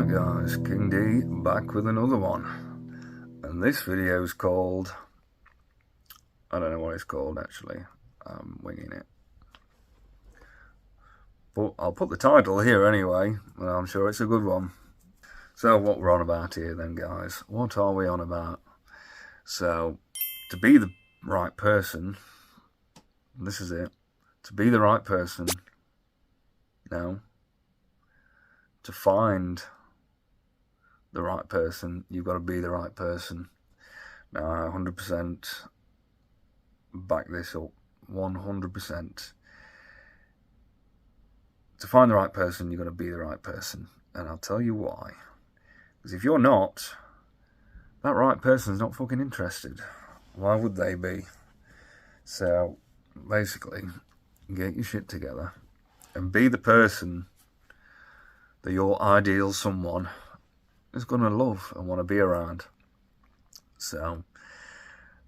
Right guys, King D back with another one, and this video is called, I don't know what it's called actually, I'm winging it, but I'll put the title here anyway, and I'm sure it's a good one. So what we're on about here then guys, what are we on about? So to be the right person, this is it, to be the right person, no, to find the right person, you've got to be the right person. Now I 100% back this up, 100%. To find the right person, you've got to be the right person. And I'll tell you why. Because if you're not, that right person's not fucking interested. Why would they be? So basically, get your shit together and be the person that your ideal someone is going to love and want to be around. So,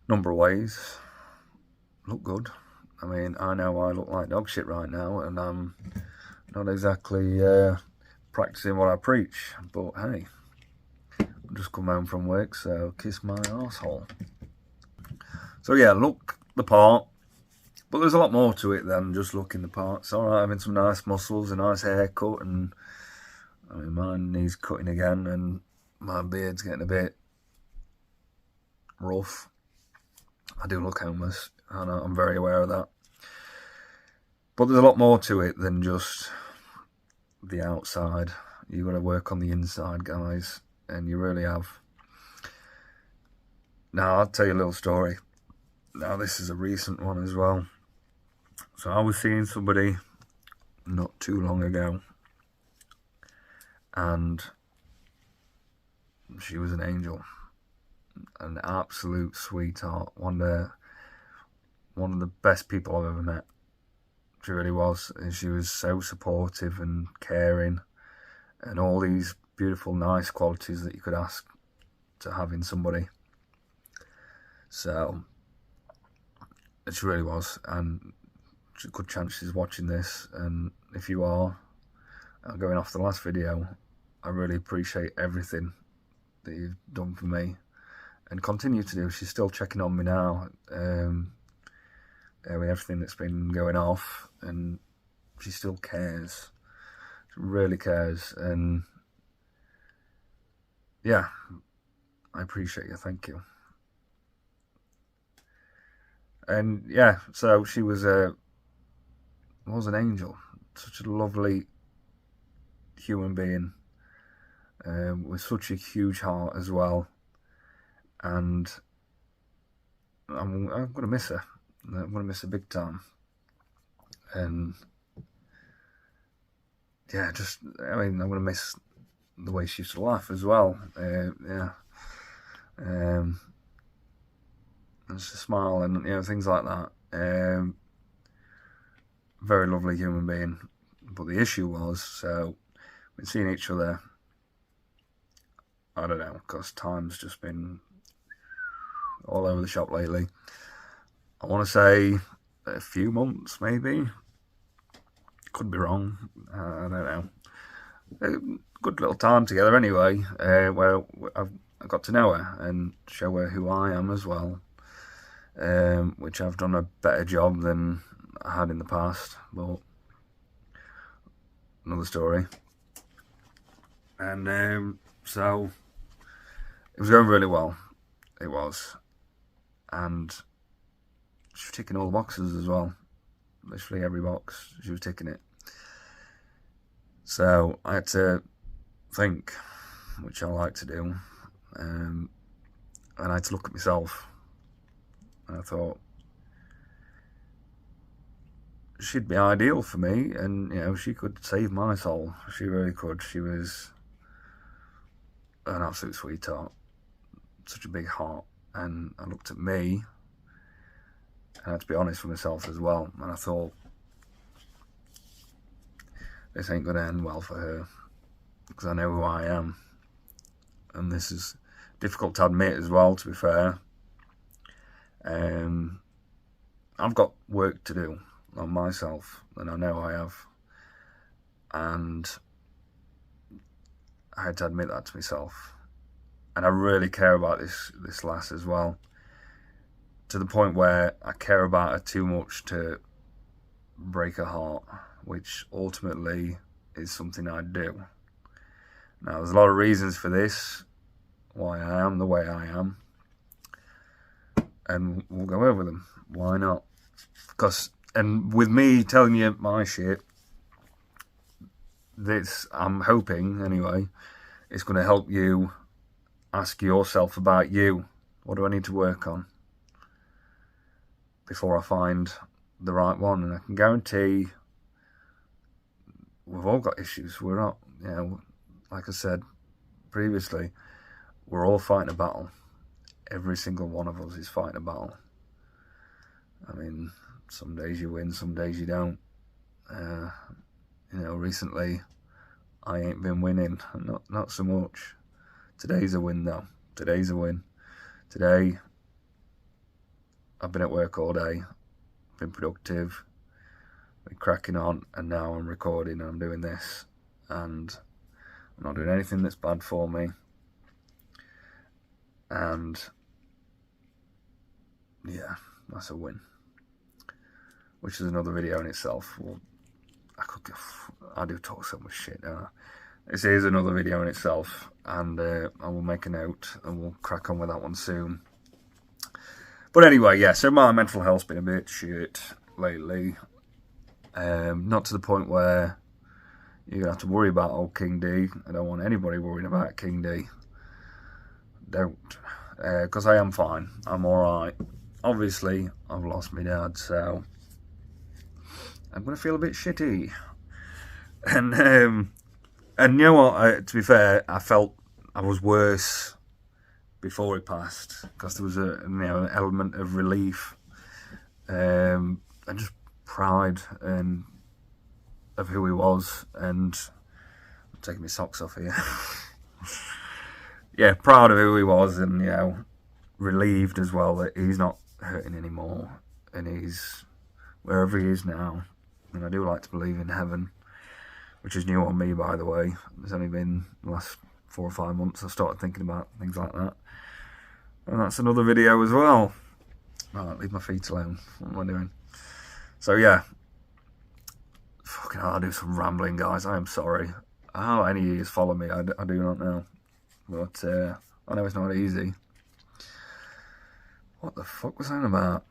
number of ways. Look good. I mean, I know I look like dog shit right now, and I'm not exactly practicing what I preach, but hey, I've just come home from work, so kiss my arsehole. So yeah, look the part, but there's a lot more to it than just looking the part. It's alright having some nice muscles, a nice haircut, and I mean, mine needs cutting again, and my beard's getting a bit rough. I do look homeless, and I'm very aware of that. But there's a lot more to it than just the outside. You've got to work on the inside, guys, and you really have. Now, I'll tell you a little story. Now, this is a recent one as well. So I was seeing somebody not too long ago, and she was an angel, an absolute sweetheart, one of the best people I've ever met. She really was, and she was so supportive and caring, and all these beautiful, nice qualities that you could ask to have in somebody. So, she really was, and there's a good chance she's watching this, and if you are, going off the last video, I really appreciate everything that you've done for me, and continue to do. She's still checking on me now, with everything that's been going off, and she still cares. She really cares, and yeah, I appreciate you. Thank you. And yeah, so she was an angel, such a lovely human being, with such a huge heart as well, and I'm gonna miss her. I'm gonna miss her big time. And yeah, I mean, I'm gonna miss the way she used to laugh as well. Yeah, and just a smile and things like that. Very lovely human being. But the issue was, so we've seen each other, I don't know, because time's just been all over the shop lately. I want to say a few months, maybe. Could be wrong. I don't know. A good little time together anyway, where I got to know her and show her who I am as well, which I've done a better job than I had in the past, but another story. And so it was going really well. It was, and she was ticking all the boxes as well. Literally every box, she was ticking it. So I had to think, which I like to do, and I had to look at myself. And I thought, she'd be ideal for me, and she could save my soul. She really could. She was an absolute sweetheart, such a big heart. And I looked at me, and I had to be honest with myself as well, and I thought, this ain't gonna end well for her, because I know who I am, and this is difficult to admit as well, to be fair. I've got work to do on myself, and I know I have, and I had to admit that to myself. And I really care about this lass as well, to the point where I care about her too much to break her heart, which ultimately is something I do. Now, there's a lot of reasons for this, why I am the way I am, and we'll go over them. Why not? And with me telling you my shit, this, I'm hoping anyway, it's going to help you ask yourself about you. What do I need to work on before I find the right one? And I can guarantee we've all got issues. We're not, like I said previously, we're all fighting a battle. Every single one of us is fighting a battle. I mean, some days you win, some days you don't. Recently I ain't been winning, not so much. Today's a win though. Today's a win. Today I've been at work all day, been productive, been cracking on, and now I'm recording and I'm doing this, and I'm not doing anything that's bad for me. And yeah, that's a win, which is another video in itself. Well, I do talk so much shit, don't I? This is another video in itself, and I will make a note and we'll crack on with that one soon. But anyway, yeah, so my mental health's been a bit shit lately. Not to the point where you're going to have to worry about old King D. I don't want anybody worrying about King D. Don't. Because I am fine. I'm alright. Obviously, I've lost my dad, so I'm going to feel a bit shitty. And you know what, to be fair, I felt I was worse before he passed, because there was an element of relief and just pride and of who he was. And I'm taking my socks off here. Yeah, proud of who he was, and relieved as well that he's not hurting anymore, and he's wherever he is now. And I do like to believe in heaven, which is new on me, by the way. It's only been the last 4 or 5 months I've started thinking about things like that. And that's another video as well. Right, leave my feet alone. What am I doing? So yeah. Fucking hell, I do some rambling, guys. I am sorry. How any of you follow me, I do not know. But I know it's not easy. What the fuck was that about?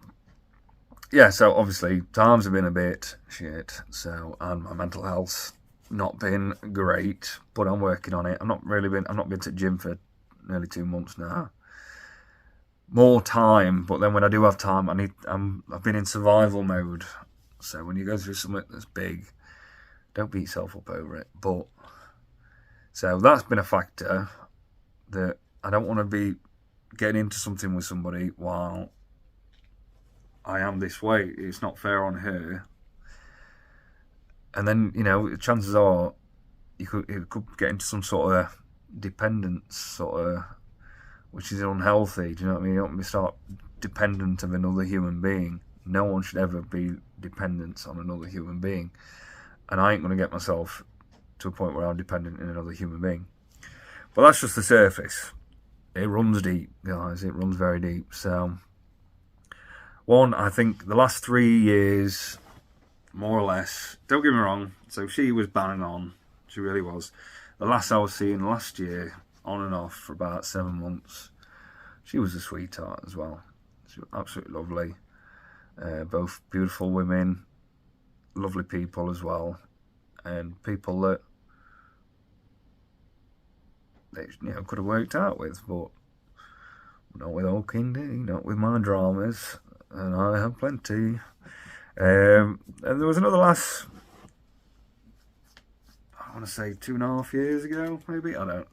Yeah, so obviously times have been a bit shit. So, and my mental health's not been great, but I'm working on it. I've not been to the gym for nearly 2 months now. More time, but then when I do have time, I've been in survival mode. So when you go through something that's big, don't beat yourself up over it. But so that's been a factor, that I don't want to be getting into something with somebody while I am this way. It's not fair on her. And then, chances are you could get into some sort of dependence, which is unhealthy. Do you know what I mean? You don't want to start dependent of another human being. No one should ever be dependent on another human being. And I ain't going to get myself to a point where I'm dependent on another human being. But that's just the surface. It runs deep, guys. It runs very deep. So, I think the last 3 years, more or less, don't get me wrong, so she was bang on. She really was. The last I was seeing last year, on and off for about 7 months, she was a sweetheart as well. She was absolutely lovely. Both beautiful women, lovely people as well, and people that they could have worked out with, but not with old King D, not with my dramas, and I have plenty. And there was another lass, I want to say 2.5 years ago, maybe, I don't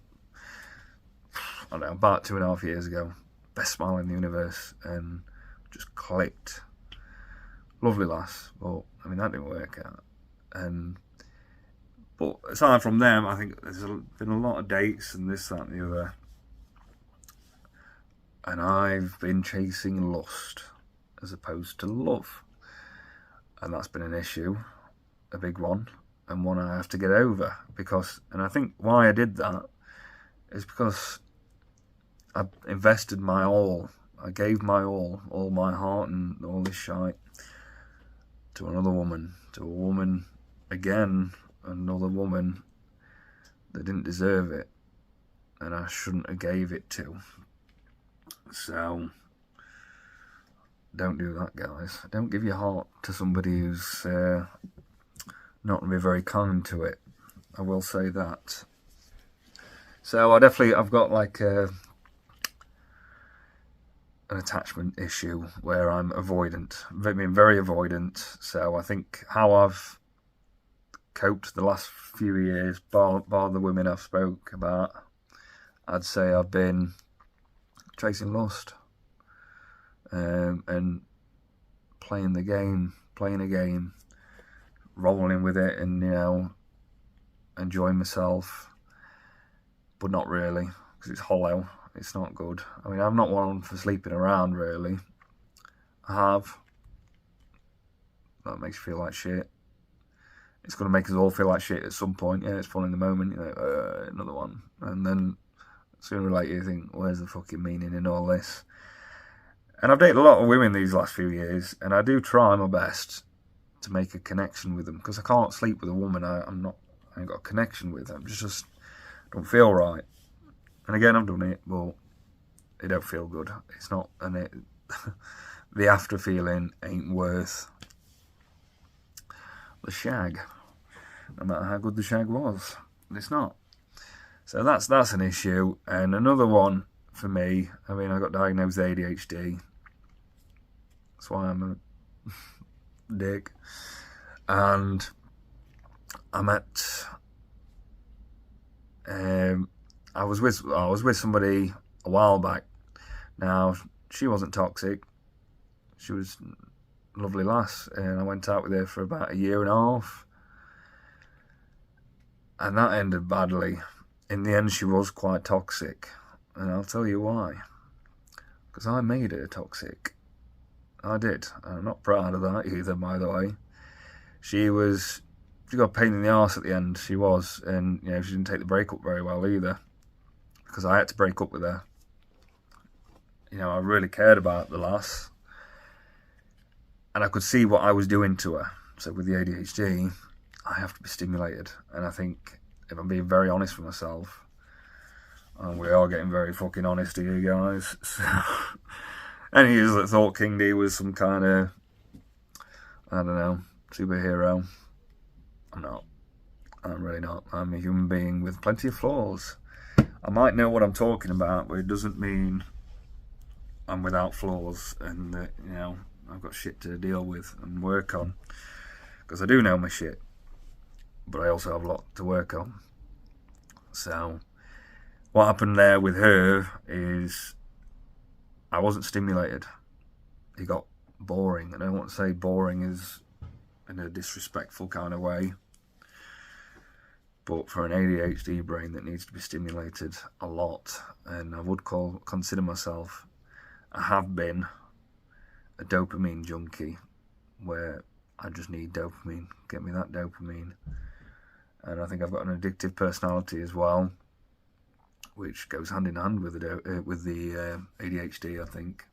know, about 2.5 years ago. Best smile in the universe, and just clicked. Lovely lass, but I mean that didn't work out. But aside from them, I think there's been a lot of dates and this, that, and the other. And I've been chasing lust as opposed to love. And that's been an issue, a big one, and one I have to get over. And I think why I did that is because I invested my all. I gave my all my heart and all this shite to another woman, to a woman again, another woman that didn't deserve it, and I shouldn't have gave it to. So don't do that, guys. Don't give your heart to somebody who's not going to be very kind to it. I will say that. So I've got like an attachment issue where I'm avoidant. I've been very avoidant. So I think how I've coped the last few years, bar the women I've spoke about, I'd say I've been chasing lust, and playing a game, rolling with it, and enjoying myself, but not really, because it's hollow. It's not good. I mean, I'm not one for sleeping around, really. I have. That makes you feel like shit. It's going to make us all feel like shit at some point. Yeah, it's fun in the moment. Another one. And then sooner or later you think, where's the fucking meaning in all this? And I've dated a lot of women these last few years, and I do try my best to make a connection with them, because I can't sleep with a woman I ain't got a connection with. I'm just don't feel right. And again, I've done it, but it don't feel good. It's not, and the after feeling ain't worth the shag, no matter how good the shag was. It's not. So that's an issue. And another one for me, I mean, I got diagnosed with ADHD. That's why I'm a dick. And I was with somebody a while back. Now, she wasn't toxic. She was a lovely lass, and I went out with her for about 1.5 years. And that ended badly. In the end, she was quite toxic. And I'll tell you why. Because I made her toxic. I did. I'm not proud of that either, by the way. She got a pain in the arse at the end, she was. And, she didn't take the breakup very well either. Because I had to break up with her. I really cared about the lass. And I could see what I was doing to her. So with the ADHD, I have to be stimulated. And I think, if I'm being very honest with myself, and we are getting very fucking honest to you guys. So, any of you that thought King D was some kind of, I don't know, superhero, I'm not. I'm really not. I'm a human being with plenty of flaws. I might know what I'm talking about, but it doesn't mean I'm without flaws and that, I've got shit to deal with and work on. Because I do know my shit, but I also have a lot to work on. So, what happened there with her is I wasn't stimulated. It got boring. And I don't want to say boring is in a disrespectful kind of way. But for an ADHD brain that needs to be stimulated a lot, and I would consider myself, I have been a dopamine junkie, where I just need dopamine, get me that dopamine. And I think I've got an addictive personality as well, which goes hand in hand with the ADHD, I think.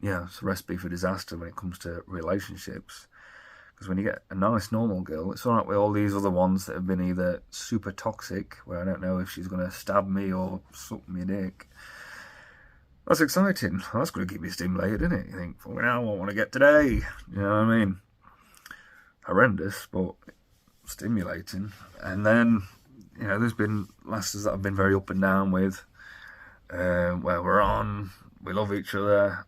It's a recipe for disaster when it comes to relationships. Because when you get a nice normal girl, it's alright with all these other ones that have been either super toxic, where I don't know if she's going to stab me or suck me a dick. That's exciting. That's going to keep you stimulated, isn't it? You think, fucking hell, what I want to get today? You know what I mean? Horrendous, but stimulating. And then, there's been lasses that I've been very up and down with, where we love each other,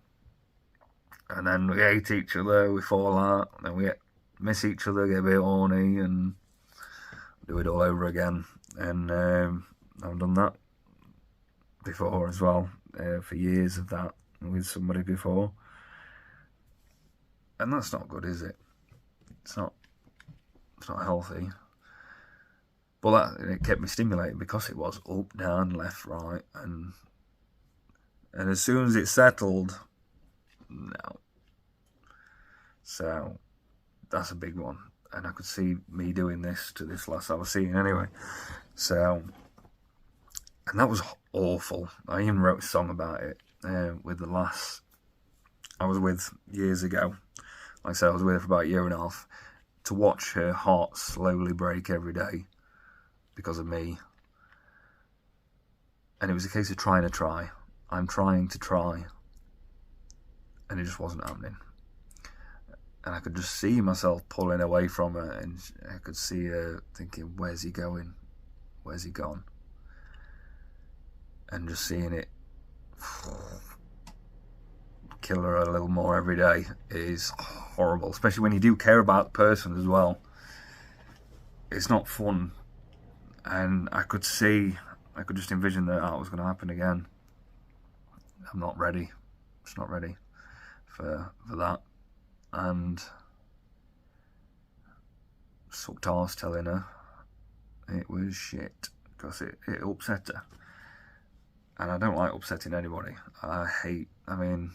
and then we hate each other, we fall out, and then we miss each other, get a bit horny, and do it all over again. And I've done that before as well, for years of that with somebody before. And that's not good, is it? It's not healthy. But it kept me stimulated because it was up, down, left, right, and as soon as it settled, no. So that's a big one. and I could see me doing this to this lass I was seeing anyway. So, and that was awful. I even wrote a song about it with the lass I was with years ago. Like I said, I was with her for about a year and a half. To watch her heart slowly break every day because of me. And it was a case of trying to try. I'm trying to try. And it just wasn't happening. And I could just see myself pulling away from her, and I could see her thinking, where's he going? Where's he gone? And just seeing it kill her a little more every day is horrible, especially when you do care about the person as well. It's not fun. And I could just envision that was going to happen again. I'm not ready. Just not ready for that. And sucked arse telling her it was shit, because it upset her. And I don't like upsetting anybody. I mean,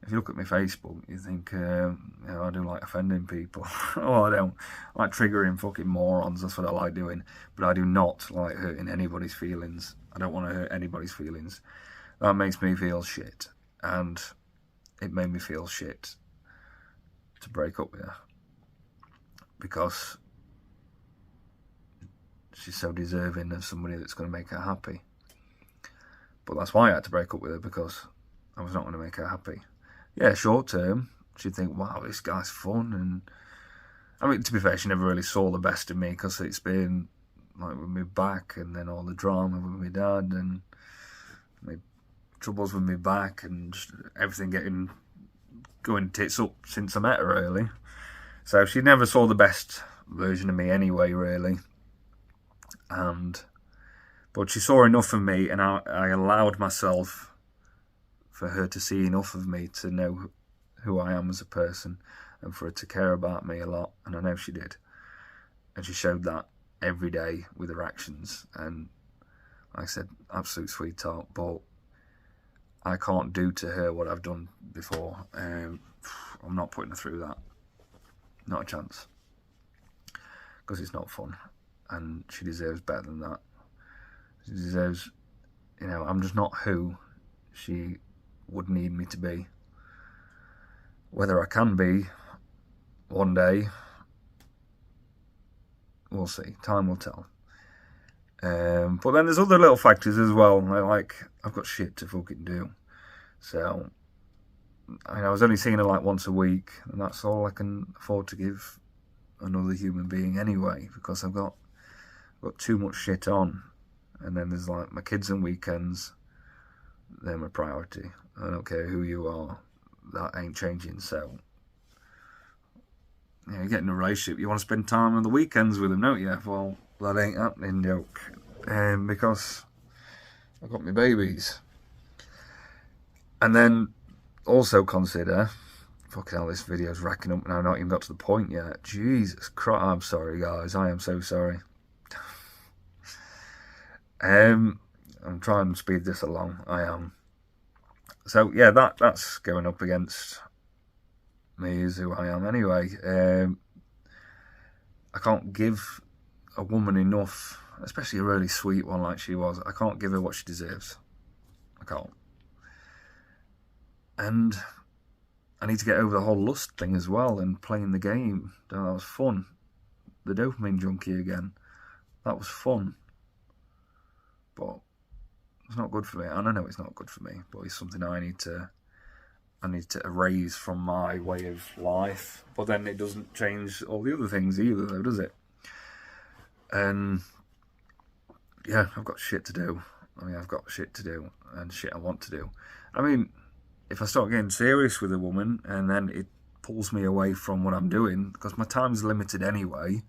if you look at my Facebook, you think, I do like offending people. Oh, I don't. I like triggering fucking morons, that's what I like doing. But I do not like hurting anybody's feelings. I don't want to hurt anybody's feelings. That makes me feel shit. And it made me feel shit to break up with her, because she's so deserving of somebody that's going to make her happy. But that's why I had to break up with her, because I was not going to make her happy. Yeah, short term, she'd think, wow, this guy's fun. And I mean, to be fair, she never really saw the best of me, because it's been like with me back, and then all the drama with my dad, and my troubles with me back, and just everything going tits up since I met her, really. So she never saw the best version of me anyway, really. But she saw enough of me, and I allowed myself for her to see enough of me to know who I am as a person, and for her to care about me a lot, and I know she did. And she showed that every day with her actions, and like I said, absolute sweetheart. But I can't do to her what I've done before. I'm not putting her through that. Not a chance. Because it's not fun. And she deserves better than that. She deserves, I'm just not who she would need me to be. Whether I can be one day, we'll see. Time will tell. But then there's other little factors as well. Like, I've got shit to fucking do. So, I was only seeing her like once a week, and that's all I can afford to give another human being anyway, because I've got too much shit on. And then there's like my kids and weekends. They're my priority. I don't care who you are. That ain't changing. So, you get in a relationship, you want to spend time on the weekends with them, don't you? Well, that ain't happening, joke. Because I've got my babies. And then also consider, fucking hell, this video's racking up and I've not even got to the point yet. Jesus Christ, I'm sorry, guys. I am so sorry. I'm trying to speed this along. I am. So yeah, that's going up against me is who I am anyway. I can't give a woman enough, especially a really sweet one like she was. I can't give her what she deserves. I can't. And I need to get over the whole lust thing as well, and playing the game. That was fun. The dopamine junkie again. That was fun. But it's not good for me. And I know it's not good for me, but it's something I need to erase from my way of life. But then it doesn't change all the other things either, though, does it? And yeah, I've got shit to do. I've got shit to do and shit I want to do. If I start getting serious with a woman and then it pulls me away from what I'm doing, because my time's limited anyway.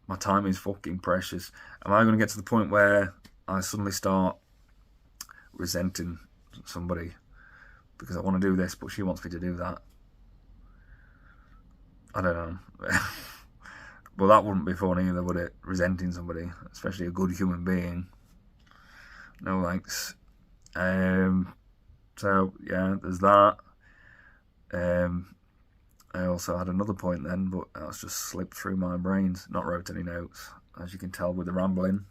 My time is fucking precious. Am I going to get to the point where I suddenly start resenting somebody because I want to do this, but she wants me to do that? I don't know. Well, that wouldn't be fun either, would it? Resenting somebody, especially a good human being. No thanks. So, yeah, there's that. I also had another point then, but that's just slipped through my brains. Not wrote any notes, as you can tell with the rambling.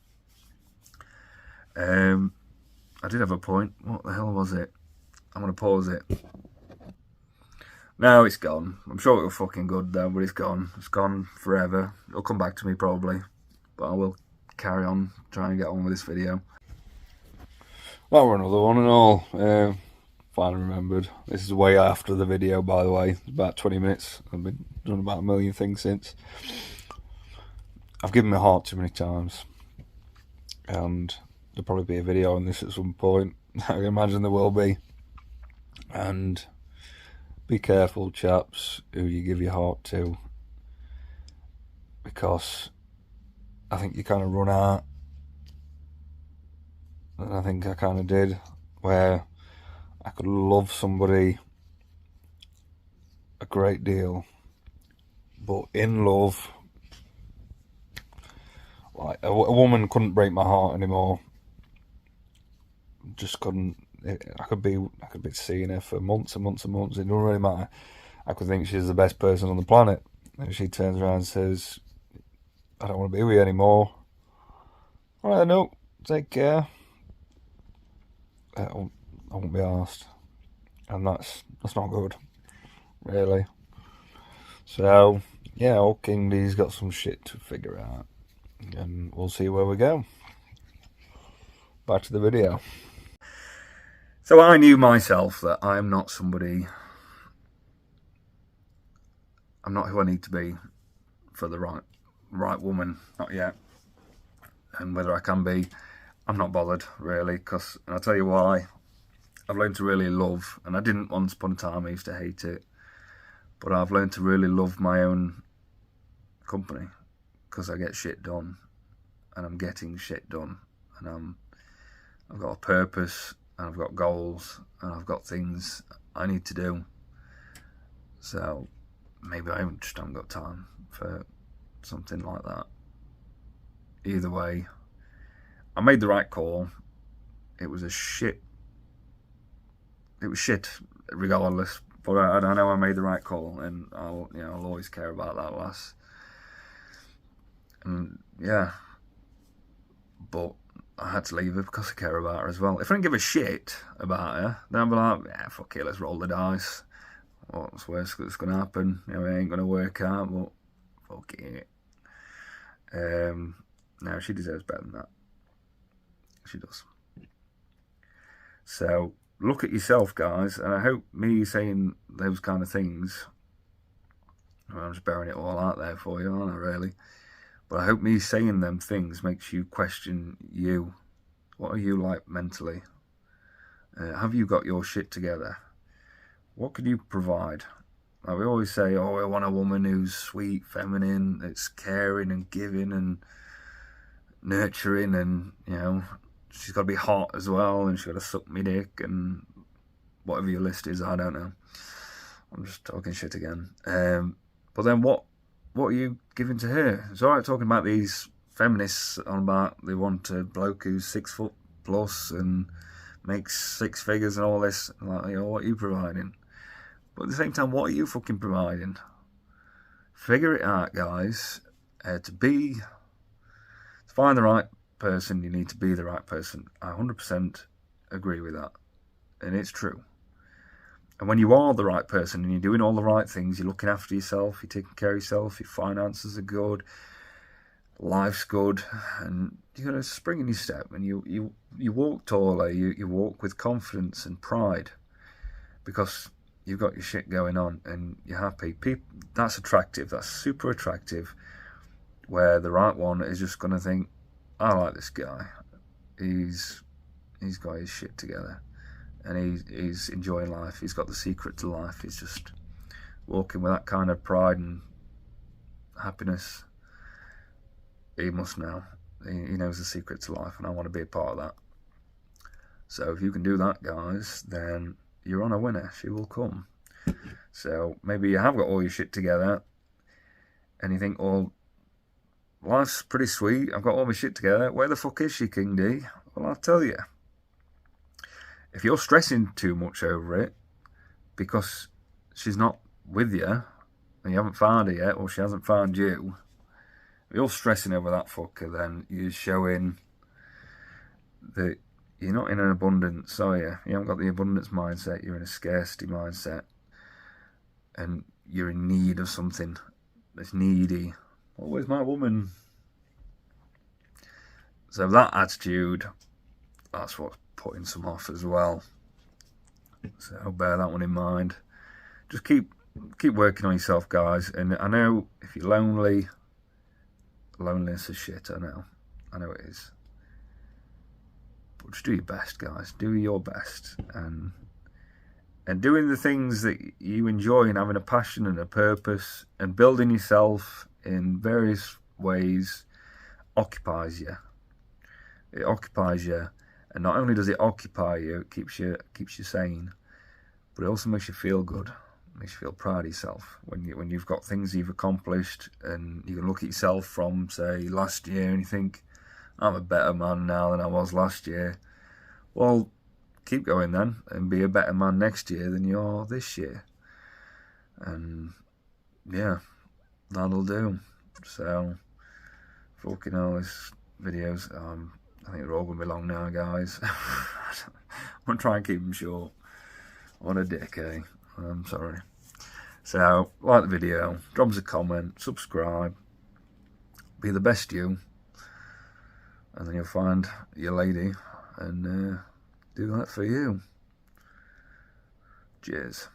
I did have a point. What the hell was it? I'm going to pause it. No, it's gone. I'm sure it was fucking good though, but it's gone. It's gone forever. It'll come back to me probably, but I will carry on, try and get on with this video. That were another one and all. Finally remembered. This is way after the video, by the way. It's about 20 minutes. I've been done about a million things since. I've given my heart too many times, and there'll probably be a video on this at some point. I can imagine there will be. And be careful, chaps, who you give your heart to, because I think you kind of run out, and I think I kind of did, where I could love somebody a great deal, but in love, like a woman couldn't break my heart anymore. Just couldn't. I could be seeing her for months and months and months. It doesn't really matter. I could think she's the best person on the planet, and she turns around and says, "I don't want to be with you anymore." All right, no, take care. I won't be asked, and that's not good, really. So yeah, old King D's got some shit to figure out, and we'll see where we go. Back to the video. So I knew myself that I'm not somebody, I'm not who I need to be for the right woman, not yet. And whether I can be, I'm not bothered really, because, and I'll tell you why. I've learned to really love, and I didn't once upon a time, I used to hate it, but I've learned to really love my own company, because I get shit done, and I'm getting shit done, and I've got a purpose, and I've got goals, and I've got things I need to do. So maybe I just haven't got time for something like that. Either way, I made the right call. It was shit regardless, but I know I made the right call, and I'll always care about that lass. And yeah, but I had to leave her because I care about her as well. If I didn't give a shit about her, then I'd be like, yeah, fuck it, let's roll the dice. What's worse that's going to happen? It ain't going to work out, but fuck it. No, she deserves better than that. She does. So look at yourself, guys, and I hope me saying those kind of things, I'm just bearing it all out there for you, aren't I, really? But I hope me saying them things makes you question you. What are you like mentally? Have you got your shit together? What can you provide? Like we always say, oh, I want a woman who's sweet, feminine, that's caring and giving and nurturing, and, she's got to be hot as well, and she's got to suck me dick, and whatever your list is, I don't know. I'm just talking shit again. But then what are you giving to her? It's alright talking about these feminists on about they want a bloke who's 6 foot plus and makes 6 figures and all this. Like, what are you providing? But at the same time, what are you fucking providing? Figure it out, guys. To find the right person, you need to be the right person. I 100% agree with that. And it's true. And when you are the right person and you're doing all the right things, you're looking after yourself, you're taking care of yourself, your finances are good, life's good, and you've got a spring in your step, and you walk taller, you walk with confidence and pride, because you've got your shit going on and you're happy. That's attractive, that's super attractive, where the right one is just going to think, I like this guy, he's got his shit together. And he's enjoying life. He's got the secret to life. He's just walking with that kind of pride and happiness. He must know. He knows the secret to life, and I want to be a part of that. So if you can do that, guys, then you're on a winner. She will come. So maybe you have got all your shit together, and you think, well, life's pretty sweet. I've got all my shit together. Where the fuck is she, King D? Well, I'll tell you. If you're stressing too much over it because she's not with you, and you haven't found her yet, or she hasn't found you, if you're stressing over that fucker, then you're showing that you're not in an abundance, are you? You haven't got the abundance mindset, you're in a scarcity mindset. And you're in need of something that's needy. Oh, where's my woman? So that attitude, that's what's putting some off as well. So bear that one in mind. Just keep working on yourself, guys. And I know if you're lonely, loneliness is shit, I know it is. But just do your best, guys. Do your best. And doing the things that you enjoy and having a passion and a purpose and building yourself in various ways occupies you. It occupies you, and not only does it occupy you, it keeps you sane, but it also makes you feel good. It makes you feel proud of yourself when you've got things you've accomplished, and you can look at yourself from, say, last year and you think, I'm a better man now than I was last year. Well, keep going then, and be a better man next year than you are this year. And yeah, that'll do. So, fucking hell, this videos, I think they're all going to be long now, guys. I'm going to try and keep them short. What a dick, eh? I'm sorry. So, like the video, drop us a comment, subscribe, be the best you, and then you'll find your lady, and do that for you. Cheers.